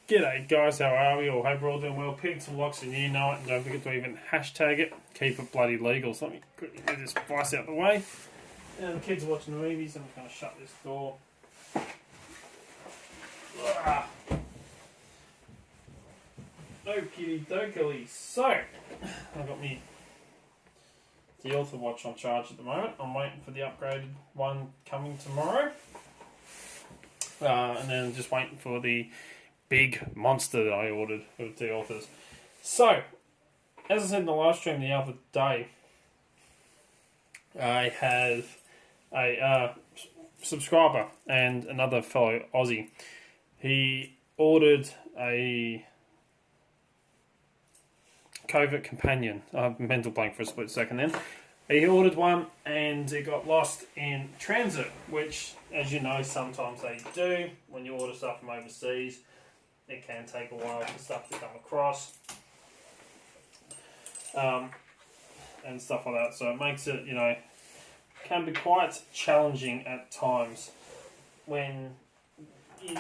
G'day guys, how are we all? Hope we're all doing well. Pigs and locks and you know it. And don't forget to even hashtag it. Keep it bloody legal. So let me quickly get this vice out of the way. And the kids are watching the movies. I'm just going to shut this door. Okie dokie. So, I've got me the Author watch on charge at the moment. I'm waiting for the upgraded one coming tomorrow. And then just waiting for the big monster that I ordered with the Authors. So, as I said in the live stream the other day, I have a subscriber and another fellow Aussie. He ordered a Covert companion. Mental blank for a split second then. He ordered one and it got lost in transit, which, as you know, sometimes they do. When you order stuff from overseas, it can take a while for stuff to come across. And stuff like that. So it makes it, can be quite challenging at times when you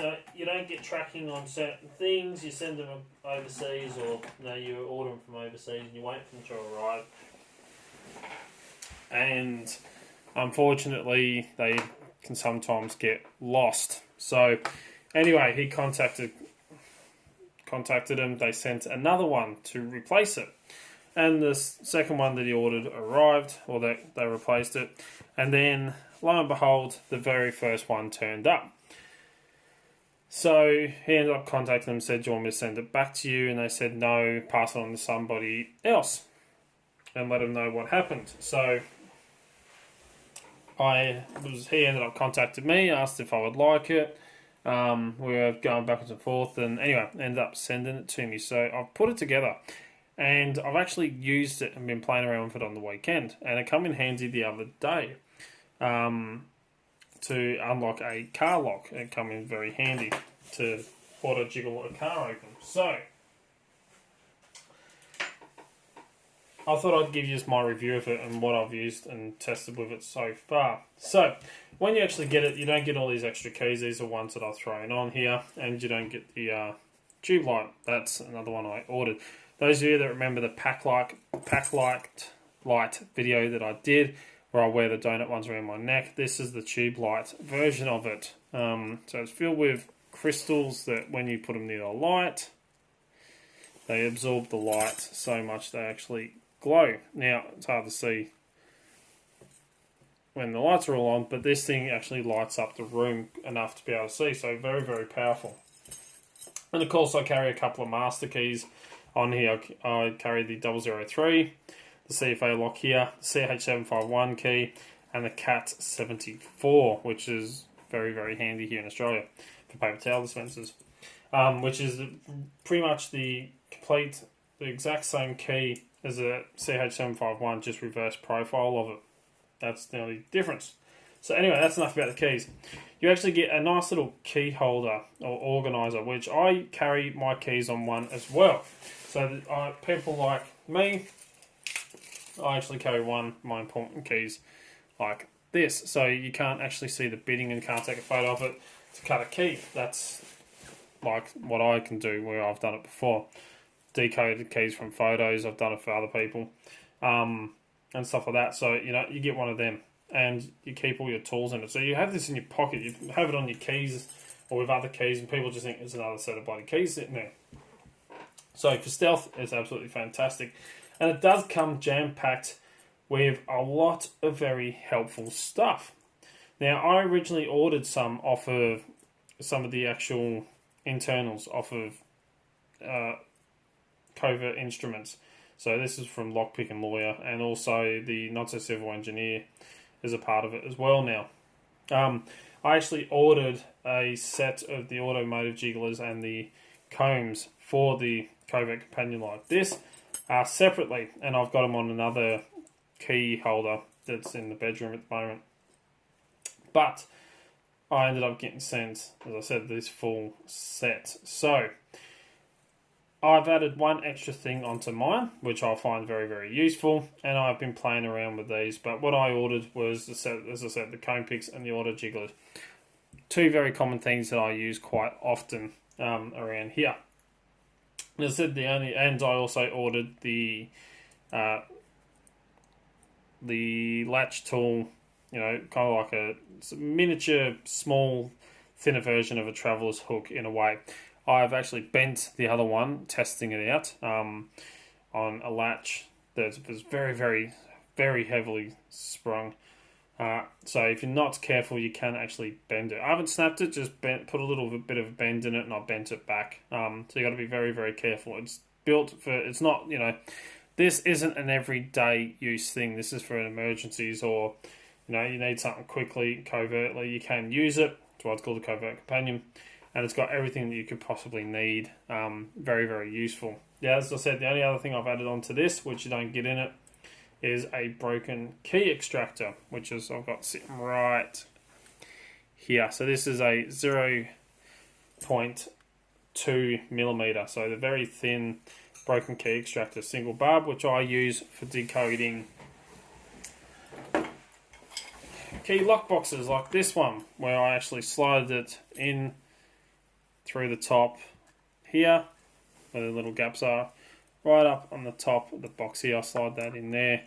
don't get tracking on certain things. You send them overseas, or you order them from overseas and you wait for them to arrive. And unfortunately, they can sometimes get lost. So anyway, he contacted him. They sent another one to replace it. And the second one that he ordered arrived, or they replaced it. And then, lo and behold, the very first one turned up. So he ended up contacting them, said, "Do you want me to send it back to you?" And they said, "No, pass it on to somebody else and let them know what happened." So he ended up contacting me, asked if I would like it. We were going backwards and forth, and anyway, ended up sending it to me. So I've put it together. And I've actually used it and been playing around with it on the weekend. And it came in handy the other day to unlock a car lock. It came in very handy to auto jiggle a car open. So I thought I'd give you my review of it and what I've used and tested with it so far. So when you actually get it, you don't get all these extra keys. These are ones that I've thrown on here. And you don't get the tube light. That's another one I ordered. Those of you that remember the pack light video that I did, where I wear the donut ones around my neck, this is the tube light version of it. So it's filled with crystals that when you put them near the light, they absorb the light so much they actually glow. Now, it's hard to see when the lights are all on, but this thing actually lights up the room enough to be able to see, so very, very powerful. And of course I carry a couple of master keys. On here, I carry the 003, the CFA lock here, the CH751 key, and the CAT74, which is very, very handy here in Australia for paper towel dispensers, which is pretty much the exact same key as a CH751, just reverse profile of it. That's the only difference. So anyway, that's enough about the keys. You actually get a nice little key holder or organizer, which I carry my keys on one as well. So people like me, I actually carry my important keys like this. So you can't actually see the bitting and can't take a photo of it to cut a key. That's like what I can do where I've done it before. Decoded keys from photos, I've done it for other people, and stuff like that. So, you get one of them and you keep all your tools in it. So you have this in your pocket, you have it on your keys or with other keys, and people just think it's another set of bloody keys sitting there. So for stealth, it's absolutely fantastic. And it does come jam-packed with a lot of very helpful stuff. Now, I originally ordered some off of some of the actual internals off of Covert Instruments. So this is from Lockpick and Lawyer, and also the Not So Civil Engineer is a part of it as well now. I actually ordered a set of the automotive jigglers and the combs for the Covert companion like this separately, and I've got them on another key holder that's in the bedroom at the moment. But I ended up getting sent, as I said, this full set. So I've added one extra thing onto mine, which I find very, very useful, and I've been playing around with these. But what I ordered was, as I said, the comb picks and the auto jigglers. Two very common things that I use quite often around here. As I said, and I also ordered the latch tool, kind of like a miniature, small, thinner version of a traveller's hook in a way. I've actually bent the other one, testing it out on a latch that was very, very, very heavily sprung. So if you're not careful, you can actually bend it. I haven't snapped it, just put a little bit of a bend in it, and I bent it back. So you got to be very, very careful. It's built for. It's not. This isn't an everyday use thing. This is for emergencies, or you need something quickly, covertly. You can use it. That's why it's called a covert companion, and it's got everything that you could possibly need. Very, very useful. Yeah, as I said, the only other thing I've added onto this, which you don't get in it, is a broken key extractor, which is I've got sitting right here. So this is a 0.2 millimeter, so the very thin broken key extractor single barb, which I use for decoding key lock boxes like this one, where I actually slide it in through the top here, where the little gaps are. Right up on the top of the box here, I slide that in there,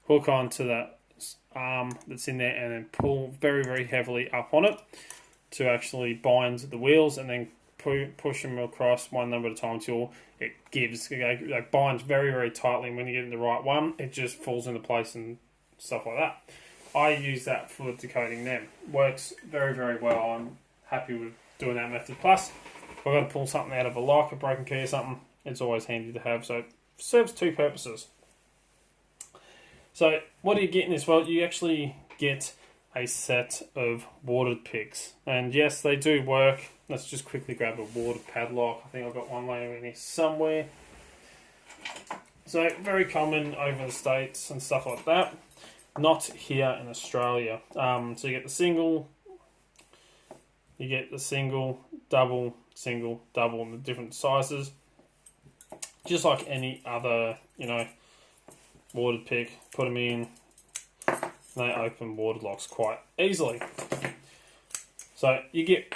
hook onto that arm that's in there, and then pull very, very heavily up on it to actually bind the wheels, and then push them across one number at a time till it gives. It binds very, very tightly, and when you get in the right one, it just falls into place and stuff like that. I use that for decoding them. Works very, very well. I'm happy with doing that method. Plus, if I've got to pull something out of a lock, a broken key or something, it's always handy to have, so it serves two purposes. So what do you get in this? Well, you actually get a set of watered picks, and yes, they do work. Let's just quickly grab a watered padlock. I think I've got one laying in here somewhere. So very common over the States and stuff like that. Not here in Australia. So you get the single, double, single, double, in the different sizes. Just like any other, watered pick, put them in, they open watered locks quite easily. So you get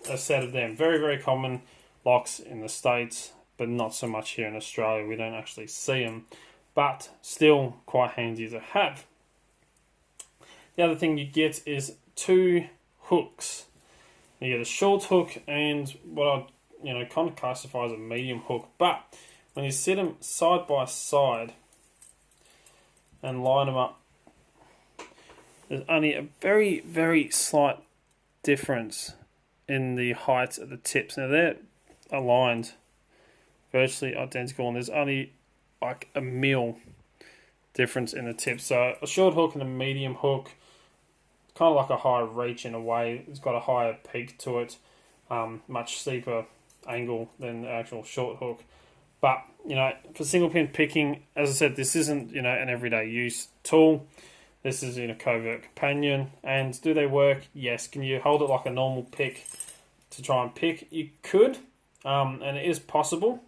a set of them. Very, very common locks in the States, but not so much here in Australia. We don't actually see them, but still quite handy to have. The other thing you get is two hooks. You get a short hook and what I kind of classify as a medium hook, but when you set them side by side and line them up, there's only a very, very slight difference in the height of the tips. Now they're aligned virtually identical, and there's only like a mil difference in the tips. So a short hook and a medium hook, kind of like a higher reach in a way. It's got a higher peak to it, much steeper angle than the actual short hook. But for single pin picking, as I said, this isn't an everyday use tool. This is in a covert companion. And do they work? Yes. Can you hold it like a normal pick to try and pick? You could, and it is possible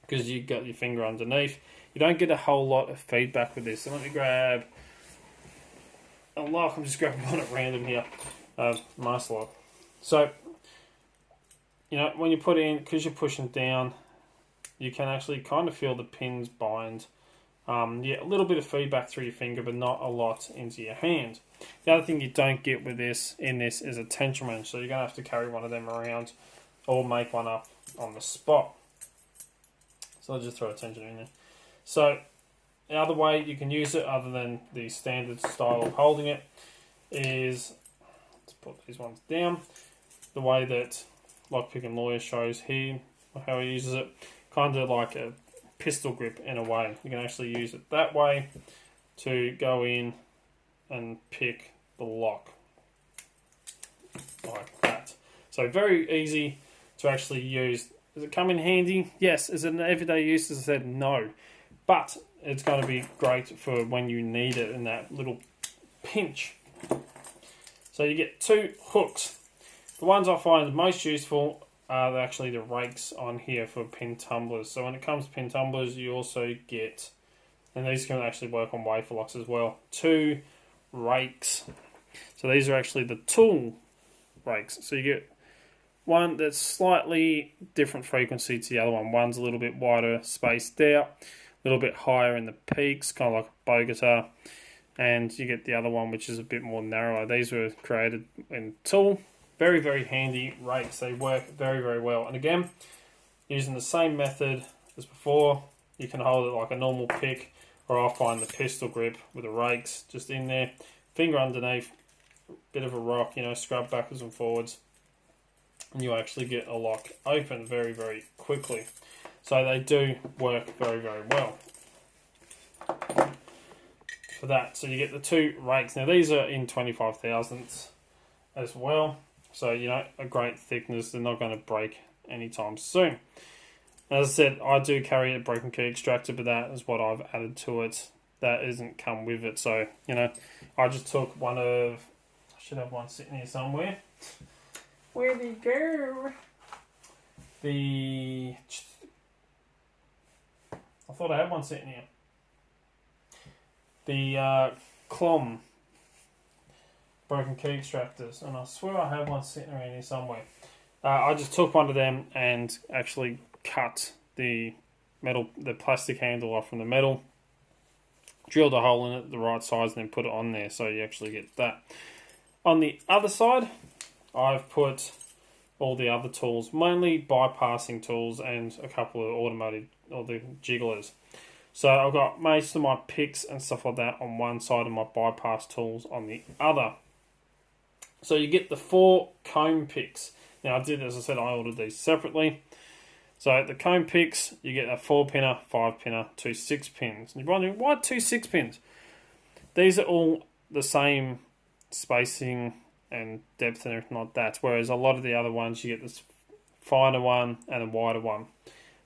because you got your finger underneath. You don't get a whole lot of feedback with this. So let me grab a lock. I'm just grabbing one at random here. Master lock. So when you put it in, because you're pushing down, you can actually kind of feel the pins bind. A little bit of feedback through your finger, but not a lot into your hand. The other thing you don't get with this is a tension wrench, so you're going to have to carry one of them around or make one up on the spot. So I'll just throw a tension in there. So the other way you can use it, other than the standard style of holding it, is, let's put these ones down, the way that Lockpick and Lawyer shows here, how he uses it, kind of like a pistol grip in a way. You can actually use it that way to go in and pick the lock like that. So very easy to actually use. Does it come in handy? Yes. Is it an everyday use? As I said, no. But it's going to be great for when you need it in that little pinch. So you get two hooks. The ones I find most useful are actually the rakes on here for pin tumblers. So when it comes to pin tumblers, you also get, and these can actually work on wafer locks as well, two rakes. So these are actually the tool rakes. So you get one that's slightly different frequency to the other one. One's a little bit wider spaced out, a little bit higher in the peaks, kind of like a bow guitar. And you get the other one, which is a bit more narrower. These were created in tool. Very, very handy rakes. They work very, very well. And again, using the same method as before, you can hold it like a normal pick, or I find the pistol grip with the rakes just in there. Finger underneath, bit of a rock, scrub backwards and forwards. And you actually get a lock open very, very quickly. So they do work very, very well for that. So you get the two rakes. Now these are in 25 thousandths as well. So, a great thickness. They're not going to break anytime soon. As I said, I do carry a broken key extractor, but that is what I've added to it. That isn't come with it. So, I just took one of... I should have one sitting here somewhere. Where'd he go? I thought I had one sitting here. The Clom broken key extractors, and I swear I have one sitting around here somewhere. I just took one of them and actually cut the plastic handle off from the metal, drilled a hole in it the right size, and then put it on there, so you actually get that. On the other side, I've put all the other tools, mainly bypassing tools and a couple of automated or the jigglers. So I've got most of my picks and stuff like that on one side and my bypass tools on the other. So you get the 4 comb picks. Now as I said, I ordered these separately. So the comb picks, you get a 4-pinner, 5-pinner, 2 6-pins. And you're wondering, why 2 6-pins? These are all the same spacing and depth and everything like that. Whereas a lot of the other ones, you get this finer one and a wider one.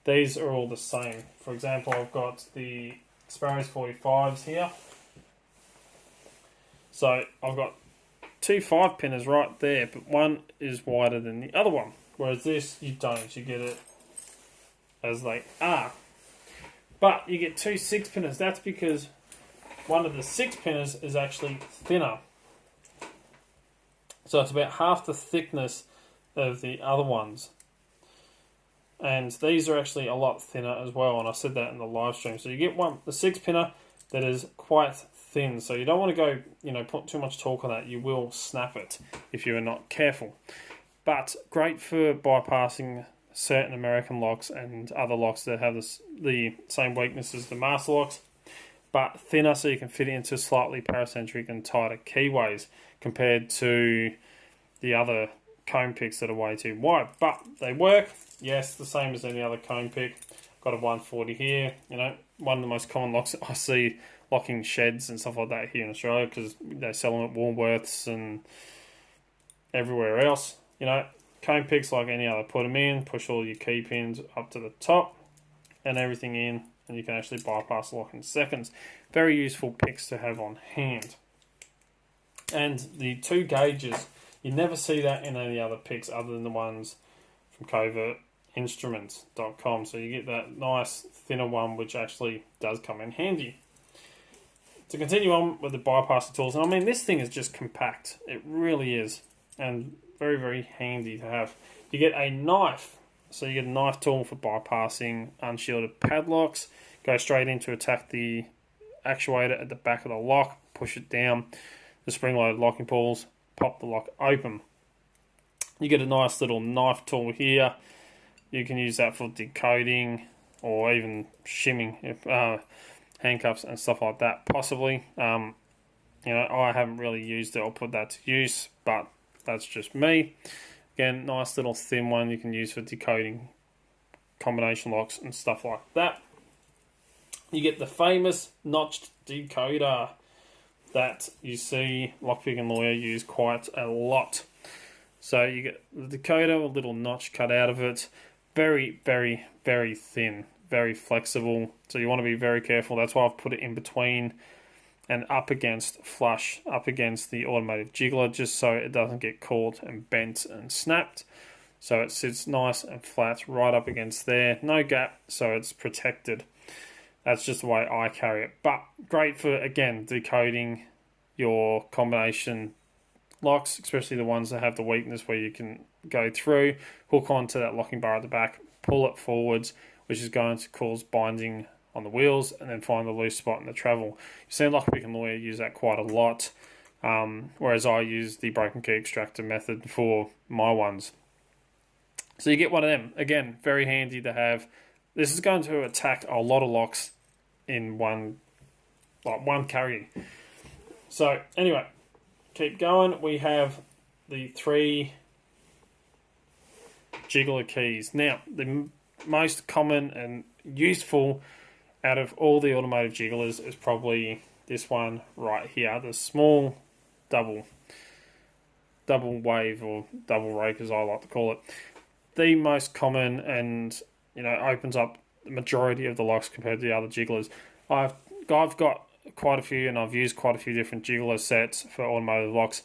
These are all the same. For example, I've got the Sparrows 45s here. So I've got 2 5-pinners right there, but one is wider than the other one. Whereas this, you don't. You get it as they are. But you get 2 6-pinners. That's because one of the 6-pinners is actually thinner. So it's about half the thickness of the other ones. And these are actually a lot thinner as well, and I said that in the live stream. So you get the 6-pinner that is quite thin. So you don't want to go, put too much torque on that. You will snap it if you are not careful. But great for bypassing certain American locks and other locks that have the same weakness as the master locks, but thinner, so you can fit it into slightly paracentric and tighter keyways compared to the other comb picks that are way too wide. But they work. Yes, the same as any other comb pick. Got a 140 here. One of the most common locks that I see locking sheds and stuff like that here in Australia, because they sell them at Woolworths and everywhere else. Comb picks like any other. Put them in, push all your key pins up to the top and everything in, and you can actually bypass the lock in seconds. Very useful picks to have on hand. And the 2 gauges, you never see that in any other picks other than the ones from Covert Instruments.com. So you get that nice thinner one, which actually does come in handy. To continue on with the bypassing tools, and I mean, this thing is just compact. It really is. And very, very handy to have. You get a knife. So you get a knife tool for bypassing unshielded padlocks. Go straight in to attack the actuator at the back of the lock. Push it down. The spring-loaded locking pulls. Pop the lock open. You get a nice little knife tool here. You can use that for decoding or even shimming handcuffs and stuff like that, possibly. I haven't really used it or put that to use, but that's just me. Again, nice little thin one you can use for decoding combination locks and stuff like that. You get the famous notched decoder that you see Lockpick and Lawyer use quite a lot. So you get the decoder, a little notch cut out of it. Very, very, very thin, very flexible. So you want to be very careful. That's why I've put it in between and up against flush, up against the automated jiggler, just so it doesn't get caught and bent and snapped. So it sits nice and flat right up against there. No gap, so it's protected. That's just the way I carry it. But great for, again, decoding your combination locks, especially the ones that have the weakness where you can, go through, hook onto that locking bar at the back, pull it forwards, which is going to cause binding on the wheels, and then find the loose spot in the travel. You've seen Lockpick and Lawyer use that quite a lot, whereas I use the broken key extractor method for my ones. So you get one of them. Again, very handy to have. This is going to attack a lot of locks in one carry. So anyway, keep going. We have the 3 jiggler keys. Now, the most common and useful out of all the automotive jigglers is probably this one right here, the small double wave or double rake, as I like to call it. The most common, and opens up the majority of the locks compared to the other jigglers. I've got quite a few, and I've used quite a few different jiggler sets for automotive locks.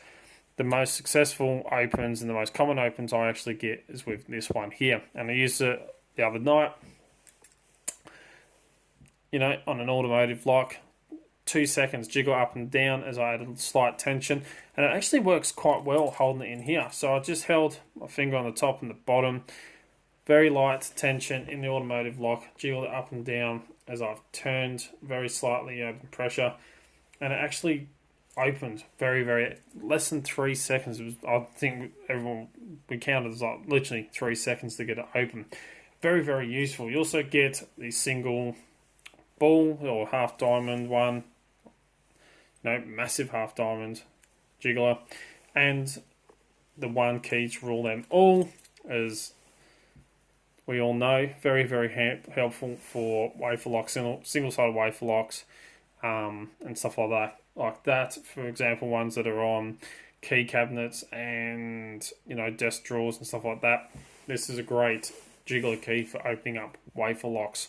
The most successful opens and the most common opens I actually get is with this one here, and I used it the other night. On an automotive lock, 2 seconds, jiggle up and down as I added slight tension, and it actually works quite well holding it in here. So I just held my finger on the top and the bottom, very light tension in the automotive lock, jiggle it up and down as I've turned very slightly, adding pressure, and it actually opened very, very, less than 3 seconds. It was, I think we counted, it was like literally 3 seconds to get it open. Very, very useful. You also get the single ball or half diamond one, massive half diamond jiggler, and the one key to rule them all, as we all know, very, very helpful for wafer locks, single-sided wafer locks, and stuff like that. For example, ones that are on key cabinets and desk drawers and stuff like that. This is a great jiggler key for opening up wafer locks.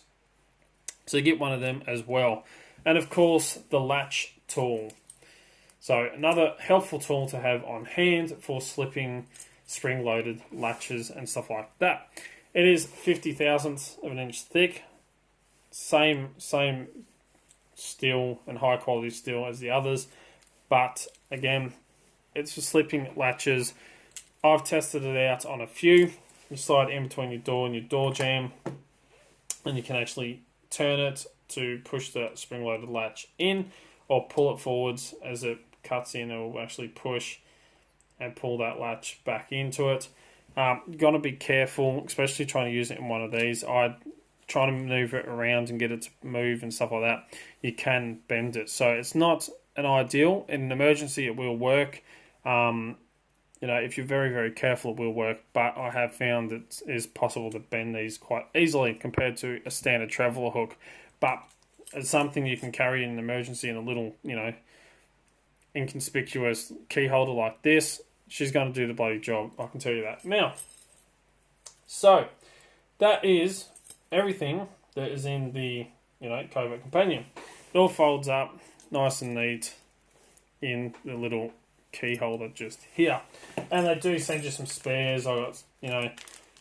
So you get one of them as well. And of course, the latch tool. So another helpful tool to have on hand for slipping spring-loaded latches and stuff like that. It is 50 thousandths of an inch thick. Same steel and high quality steel as the others. But again, it's for slipping latches. I've tested it out on a few. You slide in between your door and your door jamb, and you can actually turn it to push the spring-loaded latch in, or pull it forwards as it cuts in. It will actually push and pull that latch back into it. You've got to be careful, especially trying to use it in one of these. I try to maneuver it around and get it to move and stuff like that. You can bend it, so it's not an ideal. In an emergency, it will work. If you're very, very careful, it will work. But I have found it is possible to bend these quite easily compared to a standard traveller hook. But it's something you can carry in an emergency in a little, inconspicuous key holder like this. She's going to do the bloody job, I can tell you that. Now, so that is everything that is in the, Covert Companion. It all folds up nice and neat in the little key holder just here. And they do send you some spares. I got,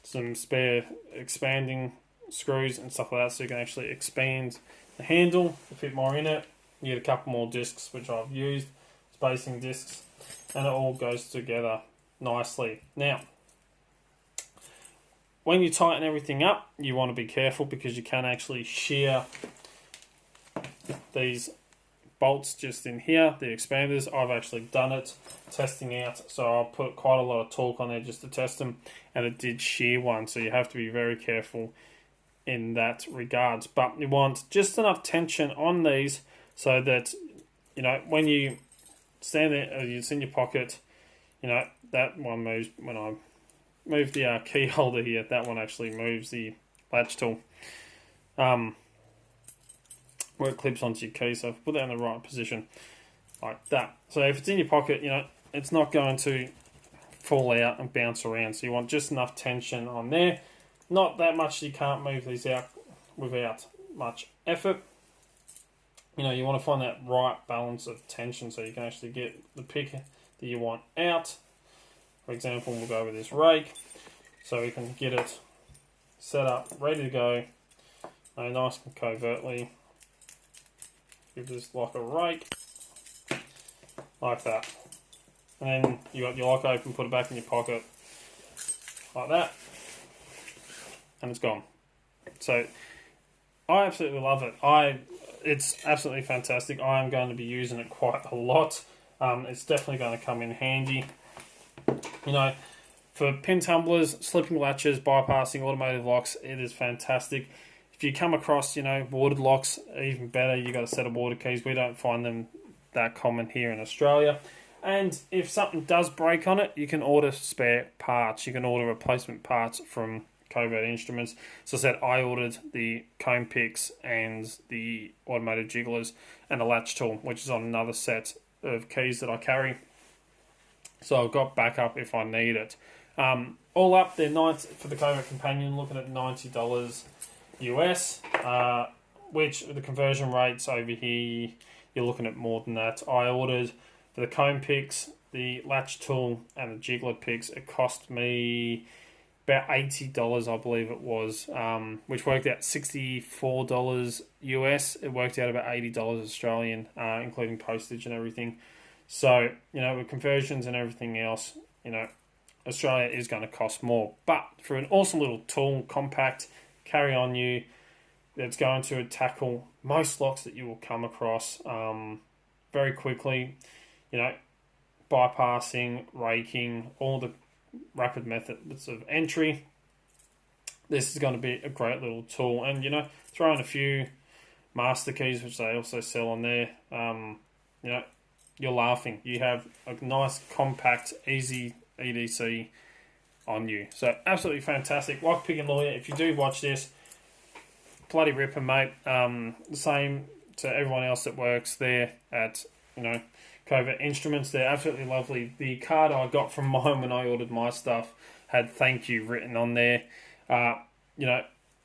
some spare expanding screws and stuff like that, so you can actually expand the handle to fit more in it. You get a couple more discs, which I've used, spacing discs, and it all goes together nicely. Now, when you tighten everything up, you want to be careful because you can actually shear these bolts just in here, the expanders. I've actually done it, testing out, so I put quite a lot of torque on there just to test them, and it did shear one, so you have to be very careful in that regards. But you want just enough tension on these so that, when you stand there, it's in your pocket, that one moves. When I move the key holder here, that one actually moves the latch tool. Where it clips onto your key, so put that in the right position like that. So if it's in your pocket, it's not going to fall out and bounce around. So you want just enough tension on there. Not that much, you can't move these out without much effort. You want to find that right balance of tension so you can actually get the pick that you want out. For example, we'll go with this rake, so we can get it set up, ready to go, nice and covertly. Give this like a rake, like that. And then you got your lock open, put it back in your pocket. like that, and it's gone. So I absolutely love it. It's absolutely fantastic. I am going to be using it quite a lot. It's definitely going to come in handy. You know, for pin tumblers, slipping latches, bypassing automotive locks, it is fantastic. If you come across, you know, watered locks, even better. You got a set of water keys. We don't find them that common here in Australia. And if something does break on it, you can order spare parts. You can order replacement parts from Covert Instruments. So I said I ordered the comb picks and the automotive jigglers and a latch tool, which is on another set of keys that I carry. So I've got backup if I need it. All up, they're for the Covert Companion, looking at $90 US, which the conversion rates over here, you're looking at more than that. I ordered for the comb picks, the latch tool, and the jiggler picks. It cost me about $80, I believe it was, which worked out $64 US. It worked out about $80 Australian, including postage and everything. So, you know, with conversions and everything else, you know, Australia is going to cost more. But for an awesome little tool, compact, carry on you, that's going to tackle most locks that you will come across very quickly, you know, bypassing, raking, all the rapid methods of entry. This is going to be a great little tool. And, you know, throw in a few master keys, which they also sell on there, you know, you're laughing. You have a nice, compact, easy EDC on you. So, absolutely fantastic. Lockpicking Lawyer, if you do watch this, bloody ripper, mate. The same to everyone else that works there at, you know, Covert Instruments. They're absolutely lovely. The card I got from mine when I ordered my stuff had thank you written on there. You know,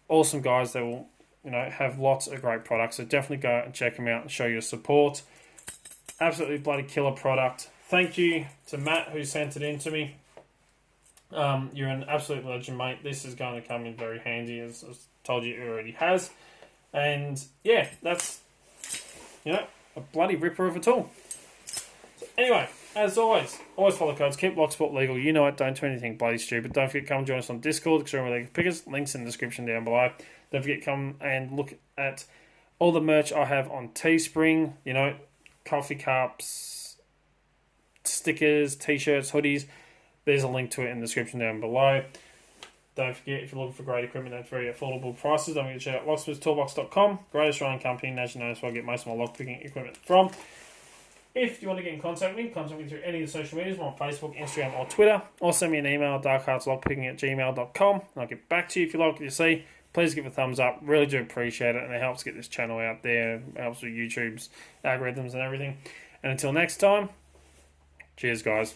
awesome guys. They will, you know, have lots of great products. So definitely go and check them out and show your support. Absolutely bloody killer product. Thank you to Matt who sent it in to me. You're an absolute legend, mate. This is going to come in very handy, as I told you it already has. And yeah, that's, you know, a bloody ripper of a tool. So anyway, as always follow codes, keep Locksport legal. You know it, don't do anything bloody stupid. Don't forget to come join us on Discord, Extreme League Pickers. Links in the description down below. Don't forget to come and look at all the merch I have on Teespring. You know, coffee cups, stickers, t-shirts, hoodies. There's a link to it in the description down below. Don't forget, if you're looking for great equipment at very affordable prices, don't forget to check out locksmithtoolbox.com. Greatest running company, and as you know, that's where I get most of my lockpicking equipment from. If you want to get in contact with me, contact me through any of the social medias. I'm on Facebook, Instagram, or Twitter. Or send me an email, darkheartslockpicking@gmail.com. And I'll get back to you. If you like what you see, please give it a thumbs up. Really do appreciate it, and it helps get this channel out there. It helps with YouTube's algorithms and everything. And until next time, cheers, guys.